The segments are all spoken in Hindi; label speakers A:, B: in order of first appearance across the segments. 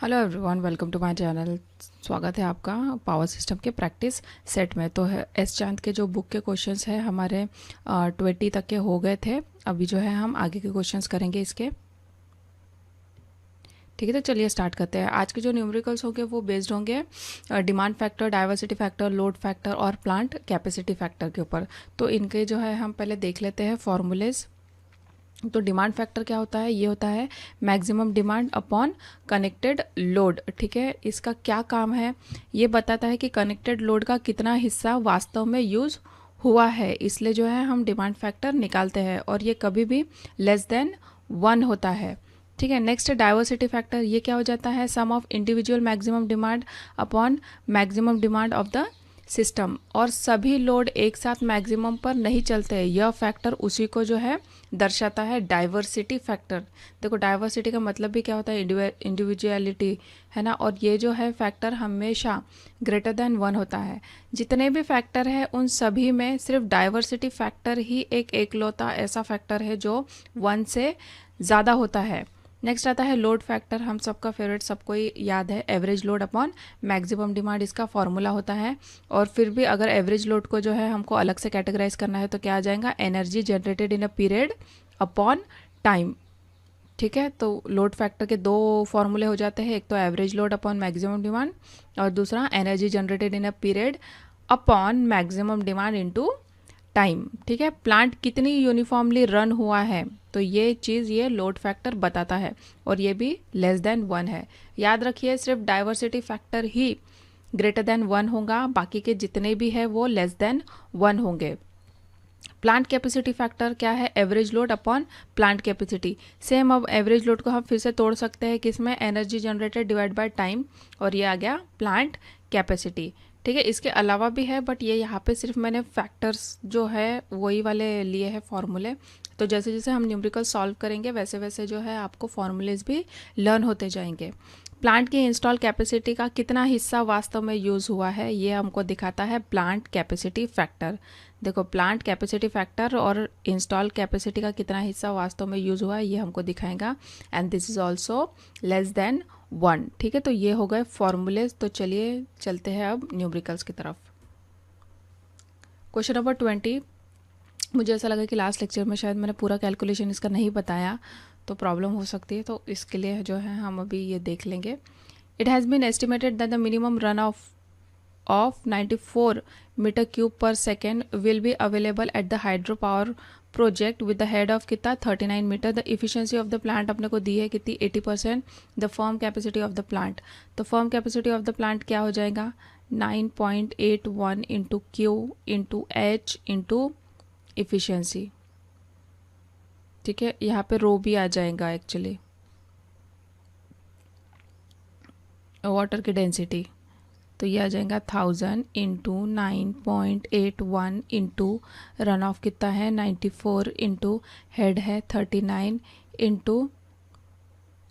A: Hello everyone, welcome to my channel. स्वागत है आपका पावर सिस्टम के प्रैक्टिस सेट में। तो है एस चांद के जो बुक के क्वेश्चंस हैं हमारे 20 तक के हो गए थे। अभी जो है हम आगे के क्वेश्चंस करेंगे इसके। ठीक है, तो चलिए स्टार्ट करते हैं। आज के जो न्यूमेरिकल्स होंगे वो बेस्ड होंगे demand factor, diversity factor, load factor और प्लांट कैपेसिटी फैक्टर के ऊपर। तो इनके जो है हम पहले देख लेते हैं फॉर्मूलेज। तो डिमांड फैक्टर क्या होता है? ये होता है maximum demand upon connected load. ठीक है, इसका क्या काम है? ये बताता है कि कनेक्टेड लोड का कितना हिस्सा वास्तव में यूज़ हुआ है, इसलिए जो है हम डिमांड फैक्टर निकालते हैं और ये कभी भी लेस देन 1 होता है। ठीक है, नेक्स्ट डाइवर्सिटी फैक्टर। ये क्या हो जाता है? Sum of individual maximum demand upon maximum demand of the system. और सभी लोड एक साथ मैक्सिमम पर नहीं चलते हैं, यह फैक्टर उसी को जो है दर्शाता है, डाइवर्सिटी फैक्टर। देखो, डाइवर्सिटी का मतलब भी क्या होता है? इंडिविजुअलिटी, है ना। और ये जो है फैक्टर हमेशा ग्रेटर देन 1 होता है। जितने भी फैक्टर है उन सभी में सिर्फ डाइवर्सिटी फैक्टर ही एक एकलौता ऐसा फैक्टर है जो 1 से ज़्यादा होता है। नेक्स्ट आता है लोड फैक्टर। हम सबका फेवरेट, सबको ही याद है, average load upon maximum demand इसका फॉर्मूला होता है। और फिर भी अगर एवरेज लोड को जो है हमको अलग से कैटेगराइज करना है तो क्या आ जाएगा? Energy generated in a period upon time. ठीक है, तो लोड फैक्टर के दो फॉर्मूले हो जाते हैं, एक तो average load upon maximum demand और दूसरा energy generated in a period upon maximum demand into time. ठीक है, प्लांट कितनी यूनिफॉर्मली रन हुआ है, तो ये चीज़ ये लोड फैक्टर बताता है और ये भी लेस देन 1 है। याद रखिए, सिर्फ डाइवर्सिटी फैक्टर ही ग्रेटर देन 1 होगा, बाकी के जितने भी है वो लेस देन 1 होंगे। प्लांट कैपेसिटी फैक्टर क्या है? Average load upon plant capacity. Same, अब एवरेज लोड को हम फिर से तोड़ सकते हैं किसमें? Energy generated divide by time, और ये आ गया प्लांट कैपेसिटी। ठीक है, इसके अलावा भी है बट ये यहाँ पे सिर्फ मैंने फैक्टर्स जो है वही वाले लिए हैं फॉर्मूले। तो जैसे जैसे हम न्यूमेरिकल सॉल्व करेंगे वैसे वैसे जो है आपको फॉर्मूलेज भी लर्न होते जाएंगे। प्लांट की इंस्टॉल कैपेसिटी का कितना हिस्सा वास्तव में यूज़ हुआ है, ये हमको दिखाता है प्लांट कैपेसिटी फैक्टर। देखो, प्लांट कैपेसिटी फैक्टर और इंस्टॉल कैपेसिटी का कितना हिस्सा वास्तव में यूज़ हुआ है ये हमको दिखाएगा, and this is also less than 1। ठीक है, तो ये हो गए फॉर्मूलेज। तो चलिए चलते हैं अब न्यूमेरिकल्स की तरफ। Question number 20। मुझे ऐसा लगा कि लास्ट लेक्चर में शायद मैंने पूरा कैलकुलेशन इसका नहीं बताया, तो प्रॉब्लम हो सकती है, तो इसके लिए जो है हम अभी ये देख लेंगे। It has been estimated that the minimum run of 94 meter cube per second will be available at the hydropower project with the head of कितना 39 metre. The efficiency of the plant अपने को दी है कितनी? 80%। The firm capacity of the plant, तो firm capacity of the plant क्या हो जाएगा? 9.81 into Q into H into efficiency। ठीक है, यहाँ पे रो भी आ जाएगा एक्चुअली, वाटर की डेंसिटी। तो ये आ जाएगा 1000 इंटू 9.81 इंटू रन ऑफ कितना है 94 इंटू हेड है 39 इंटू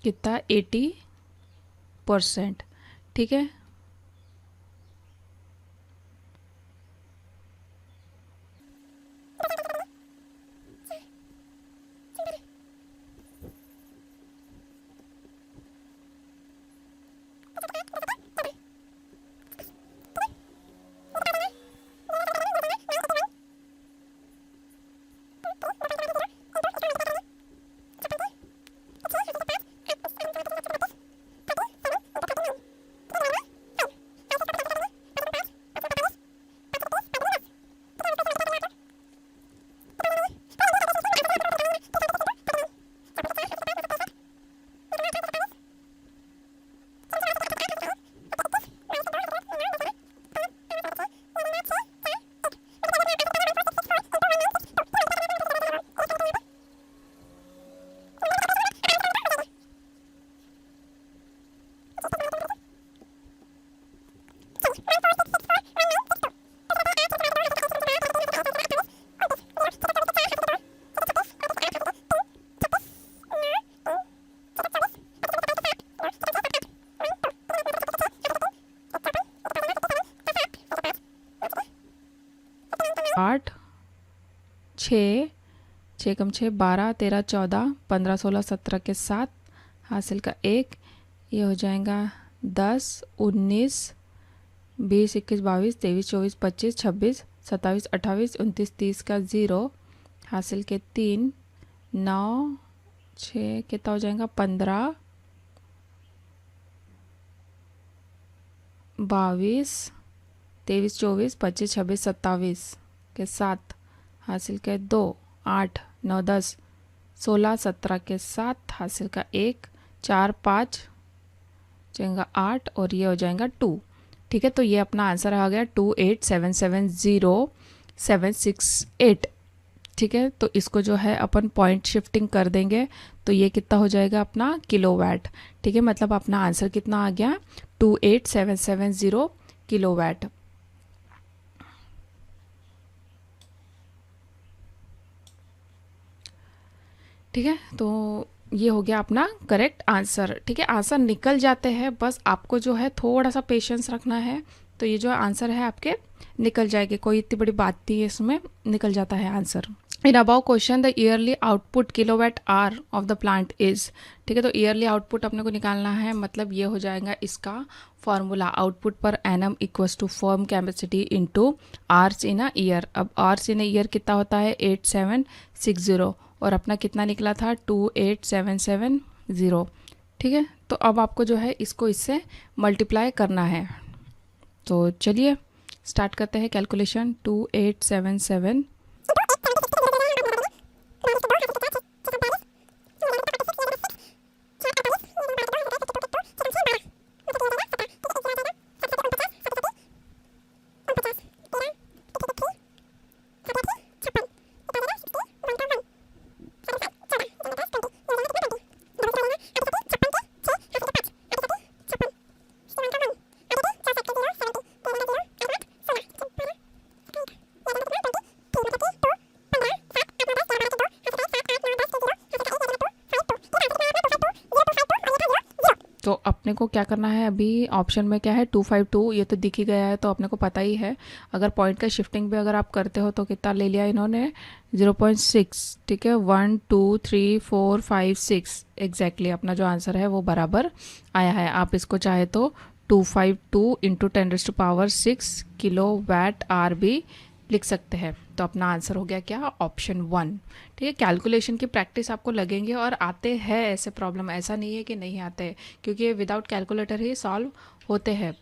A: कितना 80%। ठीक है, आठ, 6, 6 कम 6 12 13 14 15 16 17 के 7 हासिल का 1, ये हो जाएगा 10, 19, 20, 21, 22, 23, 24, 25, 26, 27, 28, 29, 30 का 0 हासिल के 3, 9, 6 कितना हो जाएगा 15, 22, 23, 24, 25, 26, 27 के 7 हासिल के 2, 8, 9, 10, 16, 17 के 7 हासिल का 1, 4, 5 जाएगा 8 और ये हो जाएगा 2। ठीक है, तो ये अपना आंसर आ गया 28770768। ठीक है, तो इसको जो है अपन पॉइंट शिफ्टिंग कर देंगे तो ये कितना हो जाएगा अपना किलोवाट। ठीक है, मतलब अपना आंसर कितना आ गया 28770 किलोवाट। ठीक है, तो ये हो गया अपना करेक्ट आंसर। ठीक है, आंसर निकल जाते हैं, बस आपको जो है थोड़ा सा पेशेंस रखना है, तो ये जो आंसर है आपके निकल जाएंगे, कोई इतनी बड़ी बात नहीं है इसमें, निकल जाता है answer. In above question the yearly output kilowatt hour of the plant is. ठीक है, तो ईयरली आउटपुट अपने को निकालना है, मतलब ये हो जाएगा इसका formula output per annum equals to firm capacity into hours in a year. अब आवर्स इन अ ईयर कितना होता है 8760 और अपना कितना निकला था 28770। ठीक है, तो अब आपको जो है इसको इससे मल्टीप्लाई करना है, तो चलिए स्टार्ट करते हैं कैलकुलेशन। 2877 तो अपने को क्या करना है, अभी ऑप्शन में क्या है 252, ये तो दिख ही गया है, तो अपने को पता ही है। अगर पॉइंट का शिफ्टिंग भी अगर आप करते हो तो कितना ले लिया इन्होंने 0.6। ठीक है, 1 2 3 4 5 6 एग्जैक्टली अपना जो आंसर है वो बराबर आया है। आप इसको चाहे तो 252 इंटू 10⁻⁶ किलोवाट आवर भी लिख सकते हैं। तो अपना आंसर हो गया क्या ऑप्शन 1। ठीक है, कैलकुलेशन की प्रैक्टिस आपको लगेंगे और आते हैं ऐसे प्रॉब्लम, ऐसा नहीं है कि नहीं आते, क्योंकि ये विदाउट कैलकुलेटर ही सॉल्व होते हैं।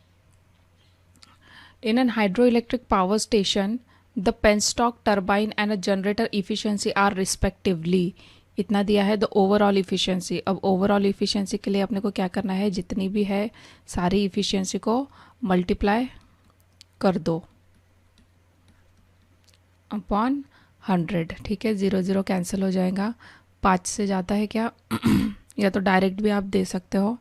A: In an hydro electric power station the penstock turbine and a generator efficiency are respectively. इतना दिया है द ओवरऑल इफिशियंसी। अब ओवरऑल इफिशियंसी के लिए अपने को क्या करना है, जितनी भी है सारी इफिशियंसी को मल्टीप्लाई कर दो अपॉन 100। ठीक है, 0 0 कैंसिल हो जाएगा, 5 से जाता है क्या या तो डायरेक्ट भी आप दे सकते हो।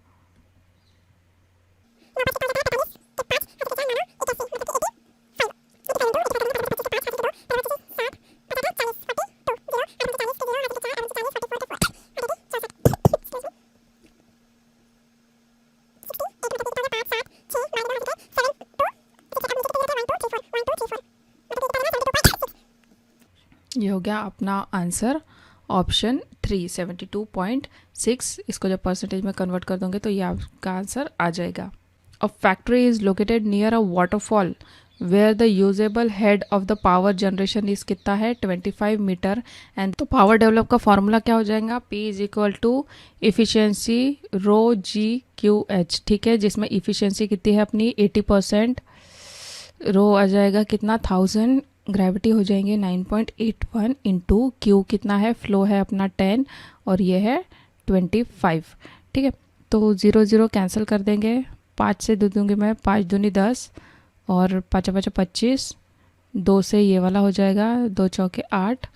A: ये हो गया अपना आंसर ऑप्शन 3 72.6। इसको जब परसेंटेज में कन्वर्ट कर दोगे तो ये आपका आंसर आ जाएगा। A factory is located near a waterfall where the usable head of the power generation is कितना है 25 मीटर एंड तो पावर डेवलप का फॉर्मूला क्या हो जाएगा P is equal to efficiency rho GQH। ठीक है, जिसमें इफिशियंसी कितनी है अपनी 80%, रो आ जाएगा कितना 1000, ग्रेविटी हो जाएंगे 9.81 इंटू क्यू कितना है फ्लो है अपना 10 और ये है 25। ठीक है, तो 0 0 कैंसिल कर देंगे, 5 से दो दूंगी मैं, 5 दूनी 10 और 5 5 25, 2 से ये वाला हो जाएगा 2 चौके 8।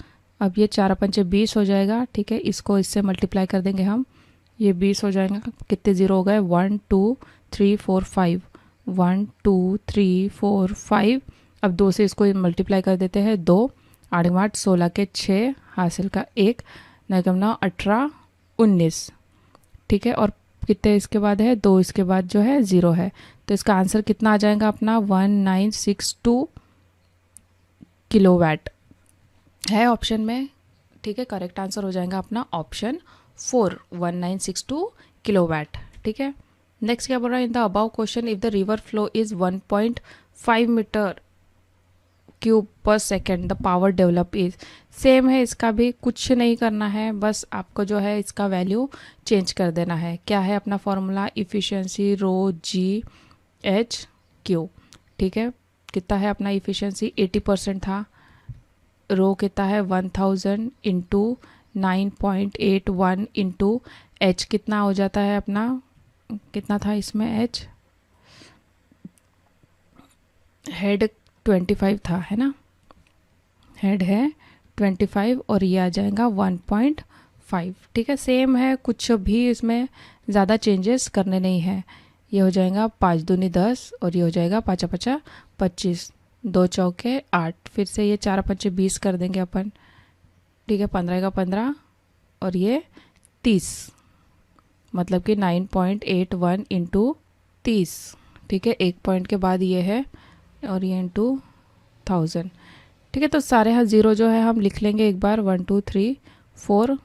A: अब ये 4 पंचे 20 हो जाएगा। ठीक है, इसको इससे मल्टीप्लाई कर देंगे हम, ये 20 हो जाएगा। कितने ज़ीरो हो गए 1 2 3 4 5, 1 2 3 4 5। अब 2 से इसको मल्टीप्लाई कर देते हैं 2 8 8 16 के 6 हासिल का 1 9 18 19। ठीक है, और कितने इसके बाद है 2, इसके बाद जो है 0 है, तो इसका आंसर कितना आ जाएगा अपना 1962 किलोवाट है ऑप्शन में। ठीक है, करेक्ट आंसर हो जाएगा अपना ऑप्शन 4 1962 किलोवाट। ठीक है, नेक्स्ट क्या बोल रहा है, in the above question if the river flow is 1.5 metre cube per second the power develop is. Same है, इसका भी कुछ नहीं करना है, बस आपको जो है इसका वैल्यू चेंज कर देना है। क्या है अपना फॉर्मूला, इफ़िशियंसी रो जी एच क्यू। ठीक है, कितना है अपना इफ़िशियंसी 80% था, रो कितना है 1000 इंटू 9.81 इंटू एच कितना हो जाता है अपना, कितना था इसमें एच, हेड 25 था, है ना, हेड है 25 और ये आ जाएगा 1.5। ठीक है, सेम है, कुछ भी इसमें ज़्यादा चेंजेस करने नहीं है। ये हो जाएगा 5 दूनी 10 और ये हो जाएगा 5 5 25, 2 चौके 8, फिर से ये 4 5 20 कर देंगे अपन। ठीक है, 15 का 15 और ये 30, मतलब कि 9.81 इंटू 30। ठीक है, एक पॉइंट के बाद ये है और ये इंटू 1000। ठीक है, तो सारे यहाँ ज़ीरो जो है हम लिख लेंगे एक बार, 1 2 3 4।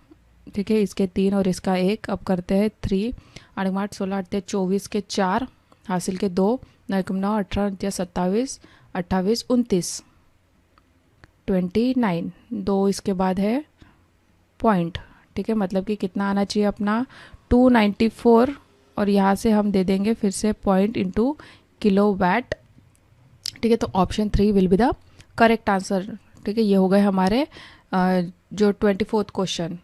A: ठीक है, इसके 3 और इसका 1। अब करते हैं 3 8 8 16 8 24 के 4 हासिल के 2 9 9 18 27 28 29 29 2 इसके बाद है पॉइंट। ठीक है, मतलब कि कितना आना चाहिए अपना 294 और यहाँ से हम दे देंगे फिर से पॉइंट इंटू किलो वैट। ठीक है, तो option 3 will be the correct answer. ठीक है, ये हो गए हमारे जो 24th क्वेश्चन।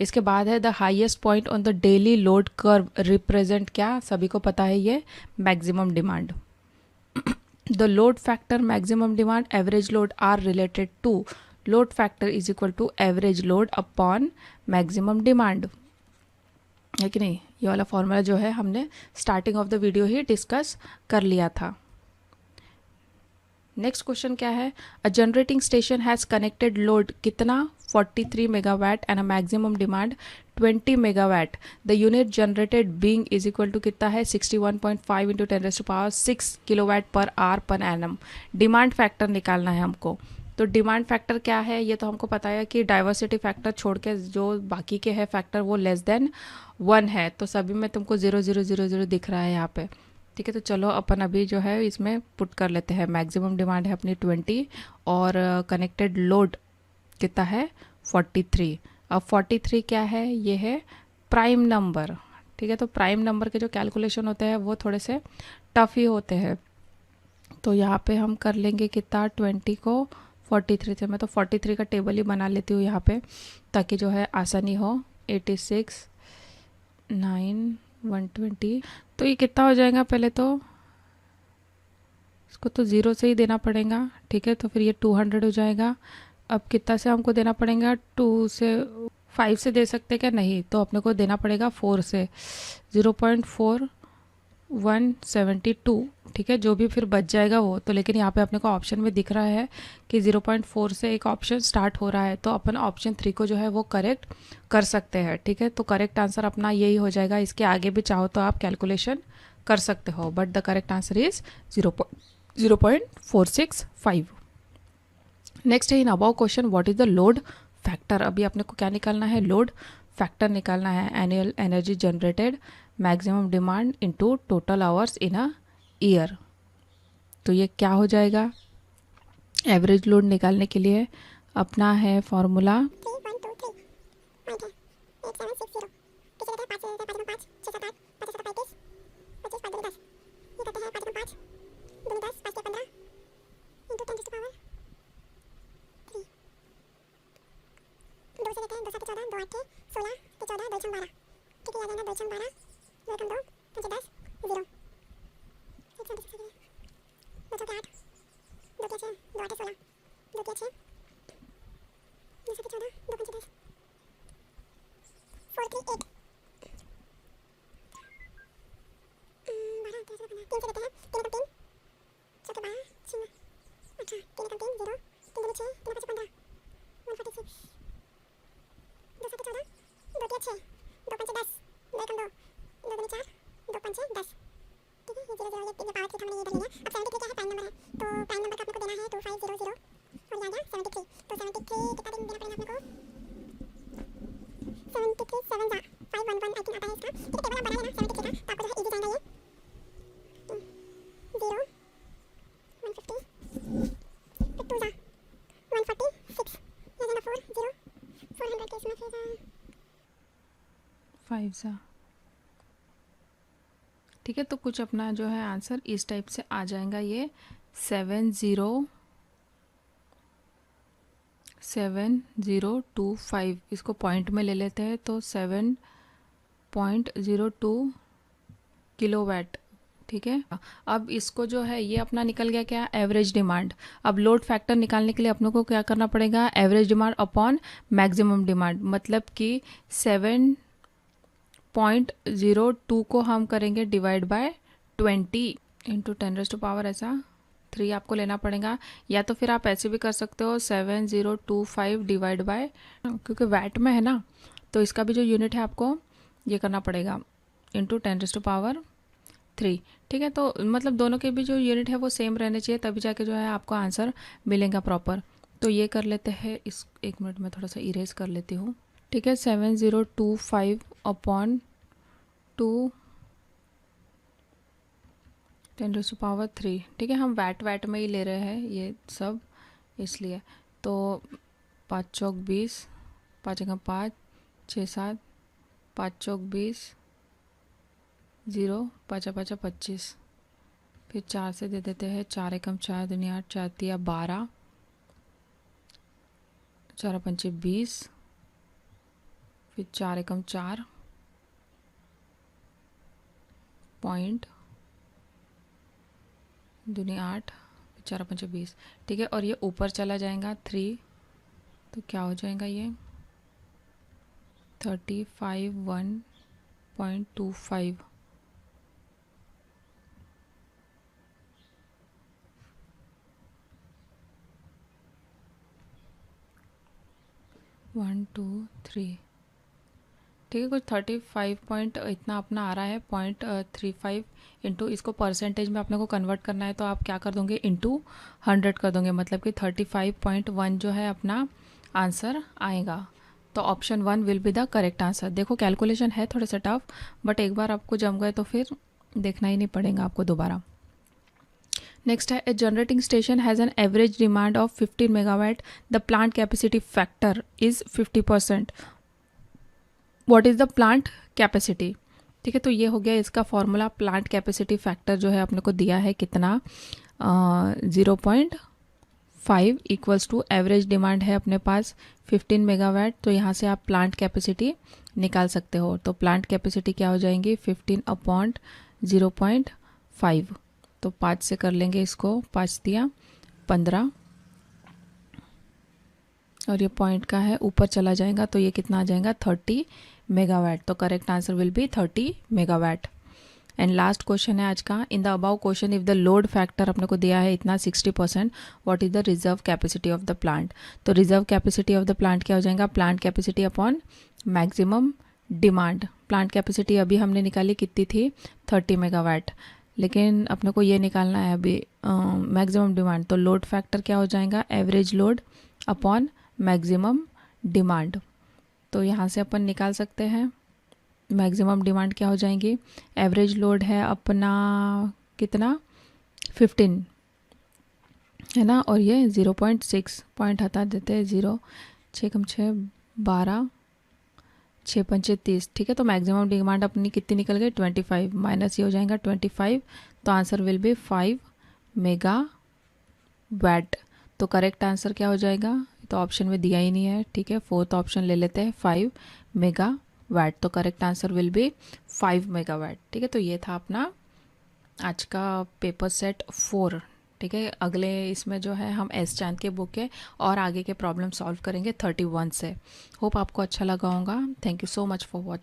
A: इसके बाद है the highest point on the daily load curve represent, क्या सभी को पता है, ये maximum demand. The load factor, maximum demand, average load are related to, load factor is equal to average load upon maximum demand, है कि नहीं। ये वाला फॉर्मूला जो है हमने स्टार्टिंग ऑफ द वीडियो ही डिस्कस कर लिया था। नेक्स्ट क्वेश्चन क्या है, a generating station has connected load कितना 43 megawatt and a maximum demand 20 megawatt, the unit generated being is equal to कितना है 61.5 into 10⁻6 kilowatt per hour per annum. Demand factor निकालना है हमको। तो डिमांड फैक्टर क्या है, ये तो हमको पता है कि डाइवर्सिटी फैक्टर छोड़ के जो बाकी के है फैक्टर वो लेस देन 1 है, तो सभी में तुमको 0 0 0 0 दिख रहा है यहाँ पे। ठीक है, तो चलो अपन अभी जो है इसमें पुट कर लेते हैं। मैक्सिमम डिमांड है अपनी 20 और कनेक्टेड लोड कितना है 43। अब 43 क्या है, ये है प्राइम नंबर। ठीक है, तो प्राइम नंबर के जो कैलकुलेशन होते हैं वो थोड़े से टफ ही होते हैं। तो यहाँ पे हम कर लेंगे कितना 20 को 43 से, मैं तो 43 का टेबल ही बना लेती हूँ यहाँ पे ताकि जो है आसानी हो। 86 9 120, तो ये कितना हो जाएगा, पहले तो इसको तो 0 से ही देना पड़ेगा। ठीक है, तो फिर ये 200 हो जाएगा। अब कितना से हमको देना पड़ेगा, 2 से 5 से दे सकते क्या, नहीं, तो अपने को देना पड़ेगा 4 से, 0.4172। ठीक है, जो भी फिर बच जाएगा वो तो, लेकिन यहाँ पे अपने को ऑप्शन में दिख रहा है कि 0.4 से एक ऑप्शन स्टार्ट हो रहा है, तो अपन ऑप्शन 3 को जो है वो करेक्ट कर सकते हैं। ठीक है, तो करेक्ट आंसर अपना यही हो जाएगा। इसके आगे भी चाहो तो आप कैलकुलेशन कर सकते हो, but the correct answer is 0.465। Next है in above question what is the load factor. अभी अपने को क्या निकालना है, लोड फैक्टर निकालना है। Annual energy generated maximum demand into total hours in a year. तो ये क्या हो जाएगा, एवरेज लोड निकालने के लिए अपना है फॉर्मूला, 5 सा, ठीक है। तो कुछ अपना जो है आंसर इस टाइप से आ जाएगा। ये 7025, इसको पॉइंट में ले लेते हैं तो 7.02 किलोवाट, ठीक है। अब इसको जो है ये अपना निकल गया क्या, एवरेज डिमांड। अब लोड फैक्टर निकालने के लिए अपनों को क्या करना पड़ेगा, average demand upon maximum demand, मतलब कि 7.02 को हम करेंगे डिवाइड बाय 20 इंटू 10⁻⁴ ऐसा 3 आपको लेना पड़ेगा। या तो फिर आप ऐसे भी कर सकते हो 7025 डिवाइड बाय, क्योंकि वैट में है ना, तो इसका भी जो यूनिट है आपको ये करना पड़ेगा इंटू 10⁻3, ठीक है। तो मतलब दोनों के भी जो यूनिट है वो सेम रहने चाहिए, तभी जाके जो है आपको आंसर मिलेगा प्रॉपर। तो ये कर लेते हैं, इस 1 मिनट में थोड़ा सा इरेज कर लेती हूँ, ठीक है। 7025 अपॉन 2 10⁻3, ठीक है। हम वैट में ही ले रहे हैं ये सब, इसलिए। तो 5 चौक 20, 5 एकम 5, 6 7, 5 चौक 20, 0, 5 5 25, फिर 4 से दे देते हैं, 4 एकम 4 दूनी 8, 4 तिया 12, 4 पंचे 20, फिर 4 एकम 4 पॉइंट दूनी 8, 4 पंचे 20, ठीक है। और ये ऊपर चला जाएगा 3, तो क्या हो जाएगा ये 35 1 2 3, ठीक है। कुछ 35 पॉइंट इतना अपना आ रहा है, 0.35 इंटू, इसको परसेंटेज में अपने को कन्वर्ट करना है, तो आप क्या कर दोगे, इंटू 100 कर दोगे, मतलब कि 35.1 जो है अपना आंसर आएगा। तो option 1 will be the correct answer. देखो कैलकुलेशन है थोड़ा सा टफ, बट एक बार आपको जम गए तो फिर देखना ही नहीं पड़ेगा आपको दोबारा। नेक्स्ट है, a generating station has an average demand of 15 megawatt, the plant capacity factor is 50%, what is the plant capacity, ठीक है। तो ये हो गया इसका फॉर्मूला। प्लांट कैपेसिटी फैक्टर जो है अपने को दिया है कितना, 0.5 इक्वल्स टू एवरेज डिमांड है अपने पास 15 मेगावाट, तो यहाँ से आप प्लांट कैपेसिटी निकाल सकते हो। तो प्लांट कैपेसिटी क्या हो जाएंगी, 15 अपॉन 0.5, तो 5 से कर लेंगे इसको, 5 दिया 15, और ये पॉइंट का है ऊपर चला जाएगा, तो ये कितना आ जाएगा 30 मेगावाट। तो correct answer will be 30 megawatt. And last question है आज का, in the above question if the load factor अपने को दिया है इतना 60%, what is the reserve capacity of the plant. तो reserve capacity of the plant क्या हो जाएगा, plant capacity upon maximum demand. Plant capacity अभी हमने निकाली कितनी थी, 30 मेगावाट, लेकिन अपने को ये निकालना है अभी मैक्सिमम डिमांड। तो लोड फैक्टर क्या हो जाएगा, average load upon maximum demand. तो यहाँ से अपन निकाल सकते हैं मैक्सिमम डिमांड क्या हो जाएंगी, एवरेज लोड है अपना कितना 15 है ना, और ये 0.6 पॉइंट हटा देते हैं, 0 6 कम 6 12 6 पंचे 30, ठीक है। तो मैक्सिमम डिमांड अपनी कितनी निकल गई 25, माइनस ये हो जाएगा 25, तो आंसर विल बी 5 मेगावाट। तो करेक्ट आंसर क्या हो जाएगा, तो ऑप्शन में दिया ही नहीं है, ठीक है। फोर्थ ऑप्शन ले लेते हैं 5 मेगावाट। तो correct answer will B 5 megawatt, ठीक है। तो ये था अपना आज का पेपर सेट 4, ठीक है। अगले इसमें जो है हम एस चांद के बुक के और आगे के प्रॉब्लम सॉल्व करेंगे 31 से। होप आपको अच्छा लगा होगा। Thank you so much for watching.